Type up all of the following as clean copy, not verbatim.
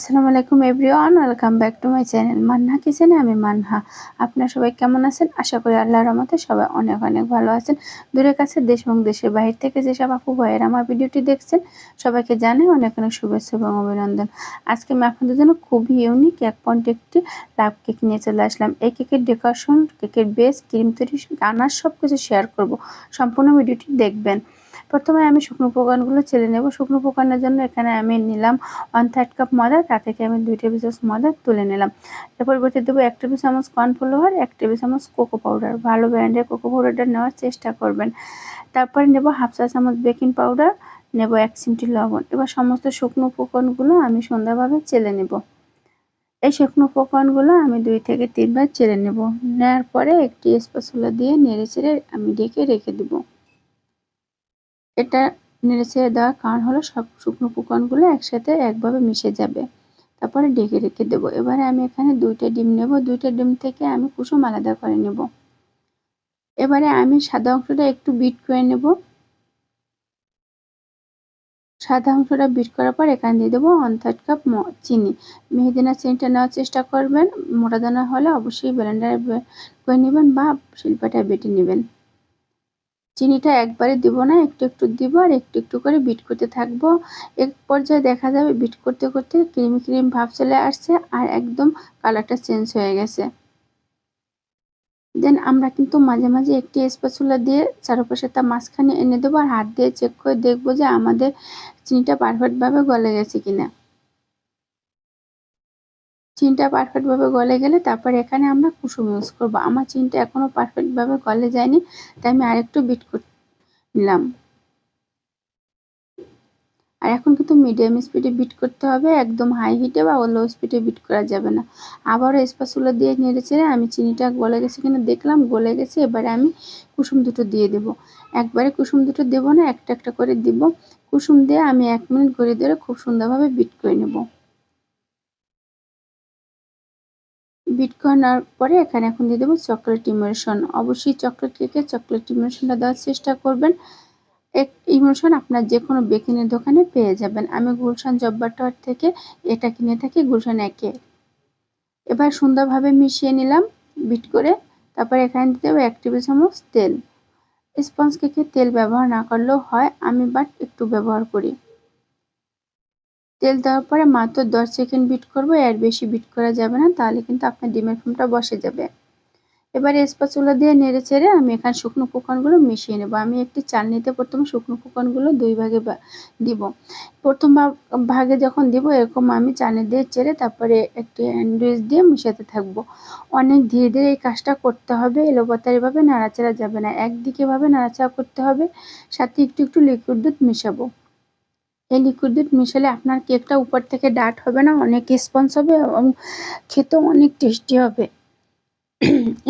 আসসালামু আলাইকুম everyone, welcome back to my channel Manna কিচেনে। আমি মান্না। আপনারা সবাই কেমন আছেন? আশা করি আল্লাহর রহমতে সবাই অনেক অনেক ভালো আছেন। দূরের কাছে দেশ এবং দেশের বাইরে থেকে যেসব আপু ভাইয়েরা আমার ভিডিওটি দেখছেন সবাইকে জানাই অনেক অনেক শুভেচ্ছা এবং অভিনন্দন। আজকে আমি আপনাদের জন্য খুবই ইউনিক এক পয়েন্ট একটি লাভ কেক নিয়ে চলে আসলাম। এই কেকের ডেকোরেশন, কেকের বেস, ক্রিম তৈরি, গানার সব কিছু শেয়ার করব। সম্পূর্ণ ভিডিওটি দেখবেন। প্রথমে আমি শুকনো উপকরণগুলো চেলে নেব। শুকনো উপকরণের জন্য এখানে আমি নিলাম 1/3 কাপ ময়দা, তা থেকে আমি 2 টেবিল চামচ ময়দা তুলে নিলাম। এর পরিবর্তে দেবো 1 টেবিল চামচ কর্নফ্লাওয়ার, 1 টেবিল চামচ কোকো পাউডার। ভালো ব্র্যান্ডের কোকো পাউডারটা নেওয়ার চেষ্টা করবেন। তারপরে নেব হাফ চা চামচ বেকিং পাউডার, নেব 1 চিমটি লবণ। এবার সমস্ত শুকনো উপকরণগুলো আমি সুন্দরভাবে চেলে নেব। এই শুকনো উপকরণগুলো আমি 2 থেকে 3 বার চেলে নেব। নেওয়ার পরে একটি স্প্যাচুলা দিয়ে নেড়ে চেড়ে আমি ঢেকে রেখে দেব। এটা নেড়েচেড়ে দেওয়ার কারণ হলো সব শুকনো উপকরণগুলো একসাথে একভাবে মিশে যাবে। তারপরে ঢেকে রেখে দেবো। এবারে আমি এখানে 2টা ডিম নেব। 2টা ডিম থেকে আমি কুসুম আলাদা করে নেব। এবারে আমি সাদা অংশটা একটু বিট করে নেব। সাদা অংশটা বিট করার পর এখানে দিয়ে দেবো 1/3 কাপ চিনি। মিহিদানা চিনিটা নেওয়ার চেষ্টা করবেন। মোটা দানা হলে অবশ্যই ব্লেন্ডারে করে নেবেন বা শিলপাটায় বেটে নেবেন। চিনিটা একবারে দিব না, একটু একটু দিব আর একটু একটু করে বিট করতে থাকবো। এক পর্যায়ে দেখা যাবে বিট করতে করতে ক্রিম ক্রিম ভাব চলে আসছে আর একদম কালারটা চেঞ্জ হয়ে গেছে। দেন আমরা কিন্তু মাঝে মাঝে একটি স্প্যাচুলা দিয়ে চারপাশে তা মাঝখানে এনে দেবো আর হাত দিয়ে চেক করে দেখবো যে আমাদের চিনিটা পারফেক্টভাবে গলে গেছে কিনা। চিনিটা পারফেক্টভাবে গলে গেলে তারপর এখানে আমরা কুসুম ইউজ করবো। আমার চিনিটা এখনও পারফেক্টভাবে গলে যায়নি, তাই আমি আরেকটু বিট করে নিলাম। আর এখন কিন্তু মিডিয়াম স্পিডে বিট করতে হবে, একদম হাই হিটে বা লো স্পিডে বিট করা যাবে না। আবারও স্প্যাচুলা দিয়ে নেড়ে চেড়ে আমি চিনিটা গলে গেছে কিনা দেখলাম, গলে গেছে। এবারে আমি কুসুম দুটো দিয়ে দেব। একবারে কুসুম দুটো দেব না, একটা একটা করে দিব। কুসুম দিয়ে আমি 1 মিনিট ঘড়ি ধরে খুব সুন্দরভাবে বিট করে নেব। বিট করানোর পরে এখানে এখন দিয়ে দেবো চকলেট ইমুলেশন। অবশ্যই চকলেট কেকে চকলেট ইমুলেশনটা দেওয়ার চেষ্টা করবেন। ইমুলেশন আপনার যে কোনো বেকিংয়ের দোকানে পেয়ে যাবেন। আমি গুলশান জব্বার টাওয়ার থেকে এটা কিনে থাকি, গুলশান 1-এ। এবার সুন্দরভাবে মিশিয়ে নিলাম বিট করে। তারপর এখানে দিতে হবে 1 টেবিল চামচ তেল। স্পঞ্জ কেকে তেল ব্যবহার না করলেও হয়, আমি বাট একটু ব্যবহার করি। তেল দেওয়ার পরে মাত্র 10 সেকেন্ড বিট করব, এর বেশি বিট করা যাবে না, তাহলে কিন্তু আপনার ডিমের ফোমটা বসে যাবে। এবারে স্প্যাচুলা দিয়ে নেড়ে চেড়ে আমি এখানে শুকনো উপকরণগুলো মিশিয়ে নেব। আমি একটি চালনিতে প্রথমে শুকনো উপকরণগুলো 2 ভাগে দিব। প্রথম ভাগে যখন দিব এরকম আমি চালনি দিয়ে চেড়ে তারপরে একটি হ্যান্ড উইচ দিয়ে মিশাতে থাকবো। অনেক ধীরে ধীরে এই কাজটা করতে হবে, এলোপাতাড়িভাবে নাড়াচাড়া যাবে না, একদিকেভাবে নাড়াচাড়া করতে হবে। সাথে একটু একটু লিকুইড দুধ মিশাবো। এই লিকুইড দুধ মিশালে আপনার কেকটা উপর থেকে ডার্ট হবে না, অনেক স্পঞ্জ হবে এবং খেতেও অনেক টেস্টি হবে।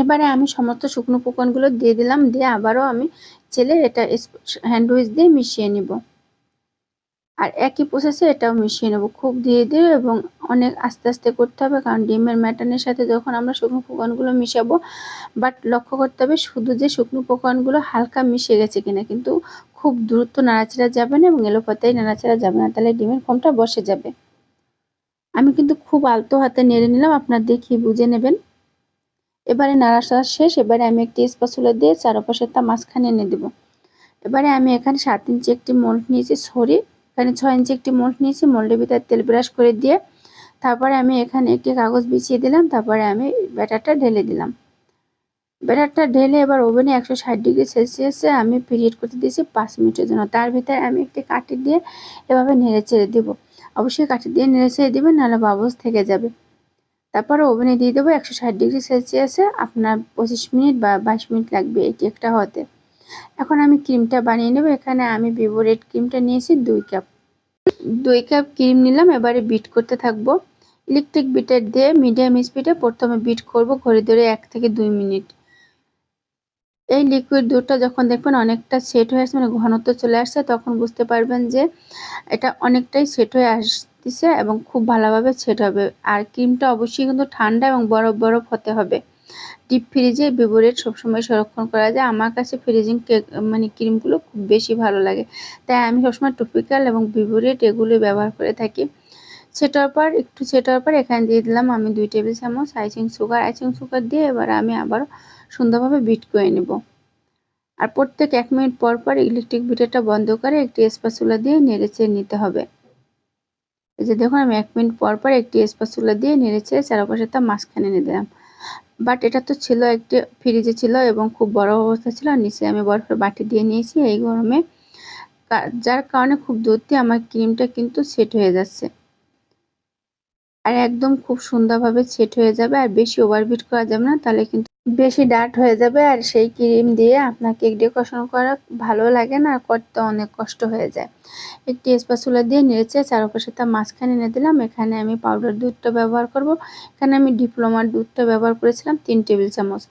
এবারে আমি সমস্ত শুকনো উপকরণগুলো দিয়ে দিলাম, দিয়ে আবারও আমি চেলে এটা হ্যান্ড উইচ দিয়ে মিশিয়ে নিব। আর একই প্রসেসে এটাও মিশিয়ে নেব, খুব ধীরে ধীরে এবং অনেক আস্তে আস্তে করতে হবে, কারণ ডিমের ম্যাটানের সাথে যখন আমরা শুকনো উপকরণগুলো মিশাবো। বাট লক্ষ্য করতে হবে শুধু যে শুকনো উপকরণগুলো হালকা মিশে গেছে কিনা, কিন্তু খুব দ্রুত নাড়াচাড়া যাবে না এবং এলোপাতাড়ি নাড়াচাড়া যাবে না, তাহলে ডিমের ফোমটা বসে যাবে। আমি কিন্তু খুব আলতো হাতে নেড়ে নিলাম, আপনার দেখি বুঝে নেবেন। এবারে নাড়াচাড়া শেষ। এবারে আমি একটি স্প্যাচুলা দিয়ে চারপাশে তা মাঝখানে এনে দেবো। এবারে আমি এখানে 7 ইঞ্চি একটি মোল্ড নিয়েছি, এখানে 6 ইঞ্চি একটি মোল্ড নিয়েছি। মোল্ডের ভিতরে তেল ব্রাশ করে দিয়ে তারপরে আমি এখানে একটি কাগজ বিছিয়ে দিলাম। তারপরে আমি ব্যাটারটা ঢেলে দিলাম। ব্যাটারটা ঢেলে এবার ওভেনে 160 ডিগ্রি সেলসিয়াসে আমি প্রিহিট করতে দিয়েছি 5 মিনিটের জন্য। তার ভিতরে আমি একটি কাঠি দিয়ে এভাবে নেড়ে চেড়ে দেবো। অবশ্যই কাঠি দিয়ে নেড়ে চেড়ে দেবেন, নাহলে বাবলস থেকে যাবে। তারপরে ওভেনে দিয়ে দেবো 160 ডিগ্রি সেলসিয়াসে। আপনার 25 মিনিট বা 22 মিনিট লাগবে এই কেকটা হতে। এখন আমি ক্রিমটা বানিয়ে নেব। এখানে আমি ভিভো রেড ক্রিমটা নিয়েছি 2 কাপ। 2 কাপ ক্রিম নিলাম। এবারে বিট করতে থাকবো। ইলেকট্রিক বিটার দিয়ে মিডিয়াম স্পিডে প্রথমে বিট করব ঘড়ি ধরে 1 থেকে 2 মিনিট। এই লিকুইড দুধটা যখন দেখবেন অনেকটা সেট হয়ে আসছে, মানে ঘনত্ব চলে আসছে, তখন বুঝতে পারবেন যে এটা অনেকটাই সেট হয়ে আসতেছে এবং খুব ভালোভাবে সেট হবে। আর ক্রিমটা অবশ্যই কিন্তু ঠান্ডা এবং বরফ বরফ হতে হবে। ডিপ ফ্রিজে ভিভো রেড সবসময় সংরক্ষণ করা যায়। আমার কাছে ফ্রিজিং কেক মানে ক্রিমগুলো খুব বেশি ভালো লাগে, তাই আমি সবসময় টপিক্যাল এবং ভিভো রেড এগুলো ব্যবহার করে থাকি। সেট হওয়ার পর এখানে দিয়ে দিলাম আমি 2 টেবিল চামচ আইসিং সুগার দিয়ে এবার আমি আবারও সুন্দরভাবে বিট করে নেব। আর প্রত্যেক 1 মিনিট পর পর ইলেকট্রিক বিটারটা বন্ধ করে একটি স্প্যাচুলা দিয়ে নেড়েচেড়ে নিতে হবে। এই যে দেখুন আমি 1 মিনিট পর পর একটি স্প্যাচুলা দিয়ে নেড়েচেড়ে চারপাশেরটা মাঝখানে এনে দিলাম। বাট এটা তো ছিল একটি ফ্রিজে ছিল এবং খুব বড় অবস্থা ছিল, আর নিচে আমি বরফের বাটি দিয়ে নিয়েছি এই গরমে, যার কারণে খুব দ্রুতই আমার ক্রিমটা কিন্তু সেট হয়ে যাচ্ছে। আর একদম খুব সুন্দরভাবে সেট হয়ে যাবে, আর বেশি ওভারবিট করা যাবে না, তাহলে কিন্তু বেশি ডার্ট হয়ে যাবে, আর সেই ক্রিম দিয়ে আপনার কেক ডেকোরেশন করা ভালো লাগে না, আর করতে অনেক কষ্ট হয়ে যায়। একটি স্প্যাচুলা দিয়ে নেড়েচে চারপাশে তার মাঝখানে এনে দিলাম। এখানে আমি পাউডার দুধটা ব্যবহার করব। এখানে আমি ডিপ্লোমার দুধটা ব্যবহার করেছিলাম 3 টেবিল চামচ।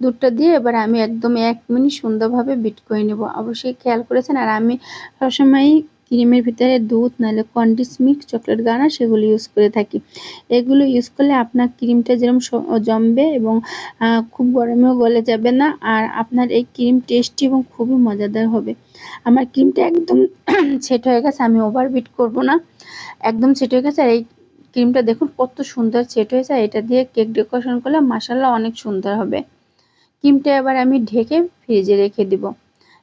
দুধটা দিয়ে এবার আমি একদম 1 মিনিট সুন্দরভাবে বিট করে নেব। অবশ্যই খেয়াল করেছেন, আর আমি সবসময়ই ক্রিমের ভিতরে দুধ নাহলে কন্ডেন্স মিল্ক, চকলেট গানাশ সেগুলো ইউজ করে থাকি। এগুলো ইউজ করলে আপনার ক্রিমটা যেরকম জমবে এবং খুব গরমেও গলে যাবে না, আর আপনার এই ক্রিম টেস্টি এবং খুবই মজাদার হবে। আমার ক্রিমটা একদম সেট হয়ে গেছে, আমি ওভারবিট করব না, একদম সেট হয়ে গেছে। আর এই ক্রিমটা দেখুন কত সুন্দর সেট হয়েছে, এটা দিয়ে কেক ডেকোরেশন করলে মাশাআল্লাহ অনেক সুন্দর হবে। ক্রিমটা এবার আমি ঢেকে ফ্রিজে রেখে দিব।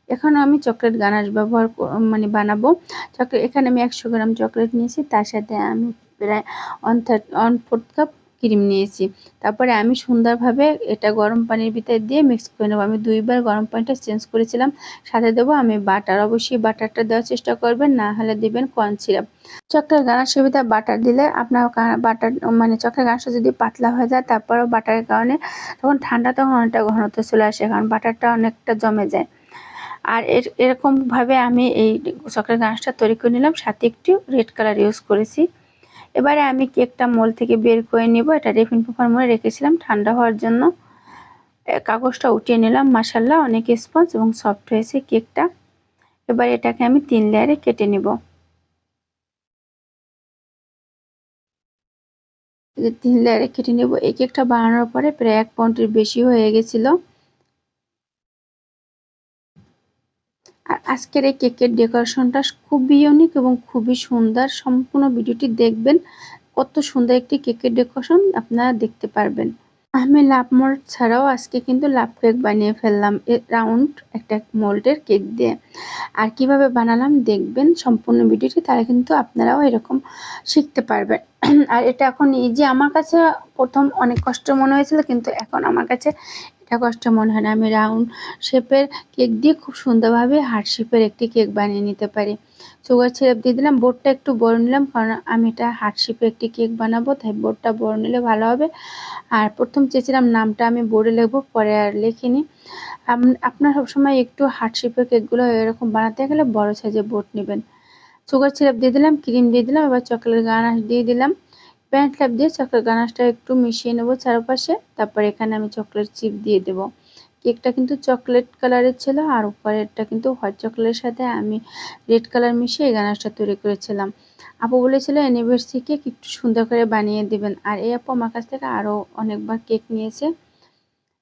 এখন আমি চকলেট গানাশ বানাবো। এখানে আমি 100 গ্রাম চকলেট নিয়েছি, তার সাথে আমি প্রায় 1/4 কাপ ক্রিম নিয়েছি। তারপরে আমি সুন্দরভাবে এটা গরম পানির ভিতরে দিয়ে মিক্স করে নেব। আমি 2 বার গরম পানিটা চেঞ্জ করেছিলাম। সাথে দেবো আমি বাটার, অবশ্যই বাটারটা দেওয়ার চেষ্টা করবেন, না হলে দিবেন কর্ন সিরাপ। চকলেট গানাশের ভিতরে বাটার দিলে আপনার বাটার চকলেট গানাশটা যদি পাতলা হয়ে যায়, তারপরেও বাটারের কারণে তখন ঠান্ডা তখন অনেকটা ঘনত্ব চলে আসে, কারণ বাটারটা অনেকটা জমে যায়। আর এরকমভাবে আমি এই চকলেট গানাশটা তৈরি করে নিলাম, সাথে একটু রেড কালার ইউজ করেছি। এবারে আমি কেকটা মোল্ড থেকে বের করে নেব। এটা টিফিন পেপার মোড়ে রেখেছিলাম ঠান্ডা হওয়ার জন্য। কাগজটা উঠিয়ে নিলাম, মাশাআল্লাহ অনেক স্পঞ্জ এবং সফট হয়েছে কেকটা। এবার এটাকে আমি 3 লেয়ারে কেটে নেব। 3 লেয়ারে কেটে নেব। এই কেকটা বানানোর পরে প্রায় 1 পাউন্ডের বেশি হয়ে গেছিল। আর আজকের এই কেকের ডেকোরেশনটা খুবই ইউনিক এবং খুবই সুন্দর। সম্পূর্ণ ভিডিওটি দেখবেন, কত সুন্দর একটি কেকের ডেকোরেশন আপনারা দেখতে পারবেন। আমি লাভ মোল্ড ছাড়াও আজকে কিন্তু লাভ কেক বানিয়ে ফেললাম রাউন্ড একটা মোল্ডের কেক দিয়ে। আর কিভাবে বানালাম দেখবেন সম্পূর্ণ ভিডিওটি, তাহলে কিন্তু আপনারাও এরকম শিখতে পারবেন। আর এটা এখন ইজি, আমার কাছে প্রথম অনেক কষ্ট মনে হয়েছিল, কিন্তু এখন আমার কাছে এটা কষ্ট মনে হয় না। আমি রাউন্ড শেপের কেক দিয়ে খুব সুন্দরভাবে হার্ট শেপের একটি কেক বানিয়ে নিতে পারি। সুগার সিরাপ দিয়ে দিলাম, বোর্ডটা একটু বড় নিলাম, কারণ আমি এটা হার্ট শেপের একটি কেক বানাবো, তাই বোর্ডটা বড় নিলে ভালো হবে। আর প্রথম চেয়েছিলাম নামটা আমি বোর্ডে লিখবো, পরে আর লিখিনি। আপনার সবসময় একটু হার্ট শেপের কেকগুলো এরকম বানাতে গেলে বড় সাইজের বোর্ড নেবেন। সুগার সিরাপ দিয়ে দিলাম, ক্রিম দিয়ে দিলাম, এবার চকলেট গানাশ দিয়ে দিলাম। প্যান্ট ল্যাপ দিয়ে চকলেট গানাশটা একটু মিশিয়ে নেবো চারপাশে। তারপর এখানে আমি চকলেট চিপ দিয়ে দেবো। কেকটা কিন্তু চকলেট কালারের ছিল, আর উপরেরটা কিন্তু হোয়াইট চকলেটের সাথে আমি রেড কালার মিশিয়ে এই গানাশটা তৈরি করেছিলাম। আপু বলেছিল অ্যানিভার্সারি কেক একটু সুন্দর করে বানিয়ে দিবেন, আর এই আপু আমার কাছ থেকে আরও অনেকবার কেক নিয়েছে।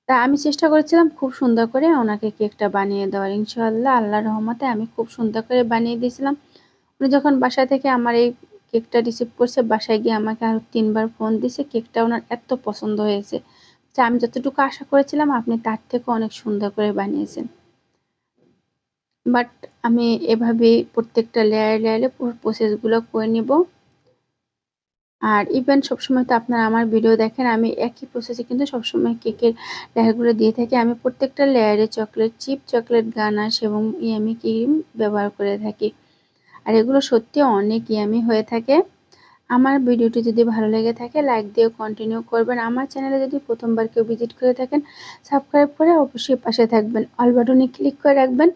তা আমি চেষ্টা করেছিলাম খুব সুন্দর করে ওনাকে কেকটা বানিয়ে দেওয়ার। ইনশাআল্লাহ আল্লাহর রহমতে আমি খুব সুন্দর করে বানিয়ে দিয়েছিলাম। উনি যখন বাসা থেকে আমার এই কেকটা রিসিভ করছে, বাসায় গিয়ে আমাকে আরও 3 বার ফোন দিছে। কেকটা ওনার এত পছন্দ হয়েছে যে আমি যতটুকু আশা করেছিলাম আপনি তার থেকেও অনেক সুন্দর করে বানিয়েছেন। বাট আমি এভাবেই প্রত্যেকটা লেয়ারে প্রসেসগুলো করে নিব। আর ইভেন সবসময় তো আপনারা আমার ভিডিও দেখেন, আমি একই প্রসেসে কিন্তু সবসময় কেকের লেয়ারগুলো দিয়ে থাকি। আমি প্রত্যেকটা লেয়ারে চকলেট চিপ, চকলেট গানাশ এবং ইয়ামি ক্রিম ব্যবহার করে থাকি। আর এগুলো সত্যি অনেক ইয়ামি হয়ে থাকে। আমার ভিডিওটি যদি ভালো লেগে থাকে লাইক দিয়ে কন্টিনিউ করবেন। আমার চ্যানেলে যদি প্রথমবার কেউ ভিজিট করে থাকেন, সাবস্ক্রাইব করে অবশ্যই পাশে থাকবেন। অল বাটনে ক্লিক করে রাখবেন,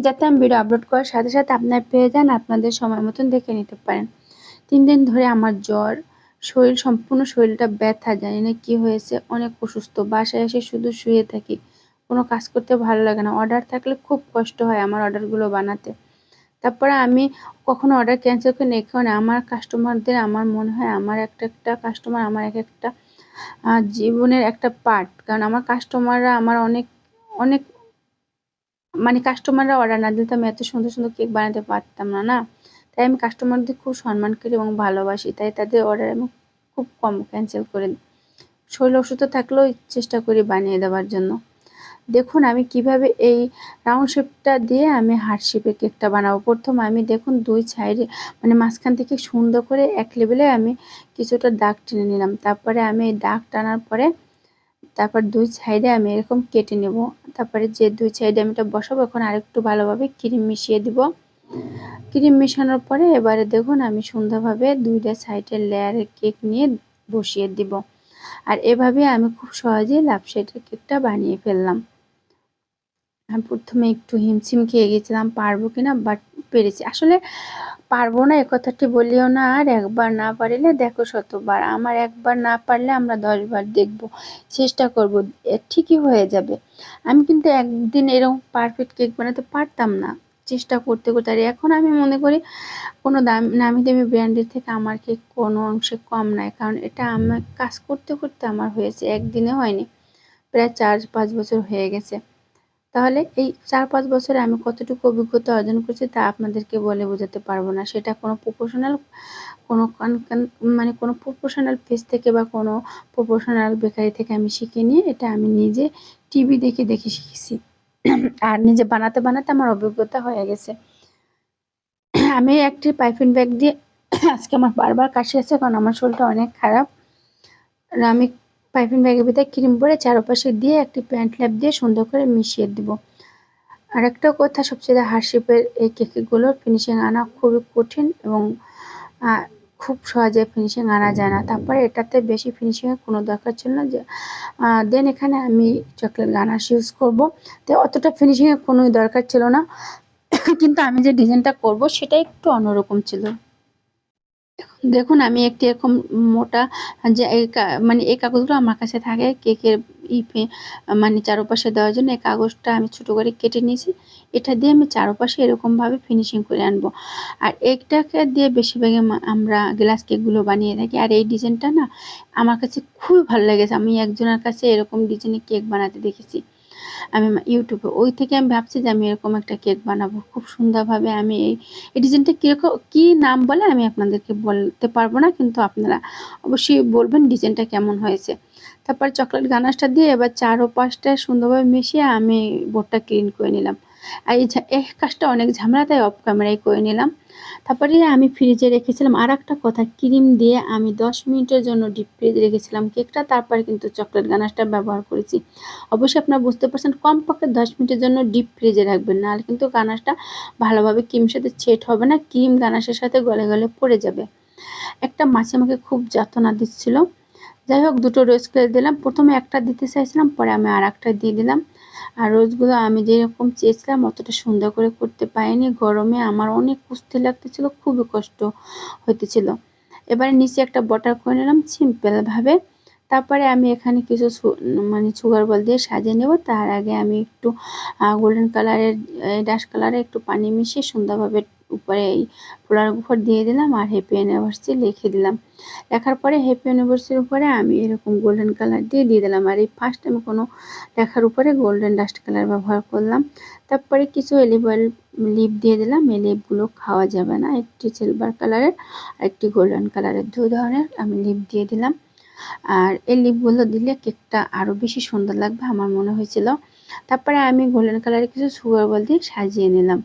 যাতে আমি ভিডিও আপলোড করার সাথে সাথে আপনার পেয়ে যান, আপনাদের সময় মতন দেখে নিতে পারেন। 3 দিন ধরে আমার জ্বর, সম্পূর্ণ শরীরটা ব্যথা, জানি না কি হয়েছে, অনেক অসুস্থ। বাসায় এসে শুধু শুয়ে থাকি, কোনো কাজ করতে ভালো লাগে না। অর্ডার থাকলে খুব কষ্ট হয় আমার অর্ডারগুলো বানাতে। তারপরে আমি কখনো অর্ডার ক্যান্সেল করি না, কারণ আমার কাস্টমারদের আমার মনে হয় আমার একটা কাস্টমার আমার একটা জীবনের একটা পার্ট। কারণ আমার কাস্টমাররা আমার অনেক অনেক কাস্টমাররা অর্ডার না দিলে তো আমি এত সুন্দর সুন্দর কেক বানাতে পারতাম না। তাই আমি কাস্টমারদের খুব সম্মান করি এবং ভালোবাসি, তাই তাদের অর্ডার আমি খুব কম ক্যান্সেল করে দিই। শরীর অসুস্থ থাকলেও চেষ্টা করি বানিয়ে দেওয়ার জন্য। দেখুন আমি কিভাবে এই রাউন্ড শেপটা দিয়ে আমি হার্ট শেপের কেকটা বানাবো। প্রথম আমি দেখুন 2 সাইডে মানে মাঝখান থেকে সুন্দর করে এক লেভেলে আমি কিছুটা দাগ টেনে নিলাম। তারপরে আমি এই দাগ টানার পরে তারপর 2 সাইডে আমি এরকম কেটে নেব। তারপরে যে 2 সাইডে আমি এটা বসাবো, এখন আরেকটু ভালোভাবে ক্রিম মিশিয়ে দিব। ক্রিম মেশানোর পরে এবারে দেখুন আমি সুন্দরভাবে 2টা সাইডের লেয়ারের কেক নিয়ে বসিয়ে দিব। আর এভাবে আমি খুব সহজেই লাভ শেপের কেকটা বানিয়ে ফেললাম। আমি প্রথমে একটু হিমশিম খেয়ে গেছিলাম পারবো কিনা, বাট পেরেছি। আসলে পারবো না এ কথাটি বলিও না, আর একবার না পারিলে দেখো শতবার। আমার একবার না পারলে আমরা 10 বার দেখব, চেষ্টা করব, ঠিকই হয়ে যাবে। আমি কিন্তু একদিন এরকম পারফেক্ট কেক বানাতে পারতাম না, চেষ্টা করতে করতে। আর এখন আমি মনে করি কোনো নামি দামি ব্র্যান্ডের থেকে আমার কেক কোনো অংশে কম নয়, কারণ এটা আমার কাজ করতে করতে আমার হয়েছে, একদিনে হয়নি, প্রায় 4-5 বছর হয়ে গেছে। তাহলে এই 4-5 বছরে আমি কতটুকু অভিজ্ঞতা অর্জন করছি তা আপনাদেরকে বলে বোঝাতে পারবো না। সেটা কোনো প্রফেশনাল কোনো মানে কোনো প্রফেশনাল পেজ থেকে বা কোনো প্রফেশনাল বেকারি থেকে আমি শিখিনি। এটা আমি নিজে টিভি দেখে দেখে শিখেছি। আর নিজে বানাতে বানাতে আমার অভিজ্ঞতা হয়ে গেছে। আমি একটি পাইপিং ব্যাগ দিয়ে আজকে আমার বারবার কাশি আসছে, কারণ আমার শরীরটা অনেক খারাপ। আর আমি পাইপিং ব্যাগের ভিতরে ক্রিম ভরে চারপাশে দিয়ে একটি প্যান্ট ল্যাপ দিয়ে সুন্দর করে মিশিয়ে দিব। আরেকটা কথা, সবচেয়ে হার্ট শেপের এই কেকগুলোর ফিনিশিং আনা খুবই কঠিন এবং খুব সহজে ফিনিশিং আনা যায় না। তারপরে এটাতে বেশি ফিনিশিংয়ের কোনো দরকার ছিল না। যে দেন এখানে আমি চকলেট গানাশ ইউজ করব, তো অতটা ফিনিশিংয়ের কোনো দরকার ছিল না। কিন্তু আমি যে ডিজাইনটা করব সেটা একটু অন্যরকম ছিল। দেখুন আমি একটি এরকম মোটা যে মানে এই কাগজগুলো আমার কাছে থাকে কেকের মানে চারপাশে দেওয়ার জন্য। এই কাগজটা আমি ছোট করে কেটে নিয়েছি, এটা দিয়ে আমি চারপাশে এরকমভাবে ফিনিশিং করে আনবো। আর এইটাকে দিয়ে বেশিরভাগই আমরা গ্লাস কেকগুলো বানিয়ে থাকি। আর এই ডিজাইনটা না আমার কাছে খুবই ভালো লেগেছে। আমি একজনের কাছে এরকম ডিজাইনের কেক বানাতে দেখেছি আমি ইউটিউবে, ওই থেকে আমি ভাবছি যে আমি এরকম একটা কেক বানাবো খুব সুন্দরভাবে। আমি এই ডিজাইনটা কীরকম কী নাম বলে আমি আপনাদেরকে বলতে পারবো না, কিন্তু আপনারা অবশ্যই বলবেন ডিজাইনটা কেমন হয়েছে। তারপর চকলেট গানাশটা দিয়ে এবার 4 ও 5টা সুন্দরভাবে মিশিয়ে আমি বোর্ডটা ক্লিন করে নিলাম। আর এই কাজটা অনেক ঝামেলা, তাই অফ ক্যামেরায় করে নিলাম। তারপরে আমি ফ্রিজে রেখেছিলাম। আর একটা কথা, ক্রিম দিয়ে আমি 10 মিনিটের জন্য ডিপ ফ্রিজে রেখেছিলাম কেকটা, তারপরে কিন্তু চকলেট গানাশটা ব্যবহার করেছি। অবশ্যই আপনারা বুঝতে পারছেন কমপক্ষে 10 মিনিটের জন্য ডিপ ফ্রিজে রাখবেন, নাহলে কিন্তু গানাশটা ভালোভাবে ক্রিমের সাথে সেট হবে না, ক্রিম গানাশের সাথে গলে গলে পড়ে যাবে। একটা মাছি আমাকে খুব যাতনা দিচ্ছিল। যাই হোক, 2টো রোজ করে দিলাম। প্রথমে একটা দিতে চাইছিলাম, পরে আমি আরেকটা দিয়ে দিলাম। আর রোজগুলো আমি যেরকম চেয়েছিলাম অতটা সুন্দর করে করতে পারিনি। গরমে আমার অনেক কুস্তি লাগতেছিল, খুবই কষ্ট হইতেছিল। এবারে নিচে একটা বটার করে নিলাম সিম্পলভাবে। তারপরে আমি এখানে কিছু মানে সুগার বল দিয়ে সাজিয়ে নেব। তার আগে আমি একটু গোল্ডেন কালারের ডাস্ট কালারে একটু পানি মিশিয়ে সুন্দরভাবে উপরে এই ফোলার উপর দিয়ে দিলাম, আর হ্যাপি অ্যানিভার্সারি লিখে দিলাম। লেখার পরে হ্যাপি অ্যানিভার্সারির উপরে আমি এরকম গোল্ডেন কালার দিয়ে দিলাম। আর এই ফার্স্ট আমি কোনো লেখার উপরে গোল্ডেন ডাস্ট কালার ব্যবহার করলাম। তারপরে কিছু অলিভ অয়েল লিপ দিয়ে দিলাম। এই লিপগুলো খাওয়া যাবে না, একটি সিলভার কালারের আর একটি গোল্ডেন কালারের, 2 ধরনের আমি লিপ দিয়ে দিলাম। আর এই লিপগুলো দিলে কেকটা আরও বেশি সুন্দর লাগবে আমার মনে হয়েছিল। তারপরে আমি গোল্ডেন কালারের কিছু সুগার বল দিয়ে সাজিয়ে নিলাম।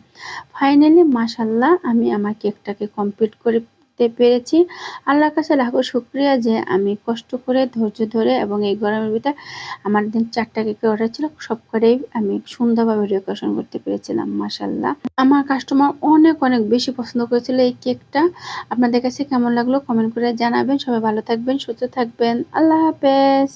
ফাইনালি মাশাআল্লাহ আমি আমার কেকটাকে কমপ্লিট করতে পেরেছি। আল্লাহর কাছে লাখো শুকরিয়া যে আমি কষ্ট করে ধৈর্য ধরে এবং এই গরমের ভিতর আমার দিন 4টা কেকের অর্ডার ছিল, সব কটাই আমি সুন্দরভাবে ডেকোরেশন করতে পেরেছিলাম মাশাআল্লাহ। আমার কাস্টমার অনেক অনেক বেশি পছন্দ করেছিল এই কেকটা। আপনাদের কাছে কেমন লাগলো কমেন্ট করে জানাবেন। সবাই ভালো থাকবেন, সুস্থ থাকবেন। আল্লাহ হাফেজ।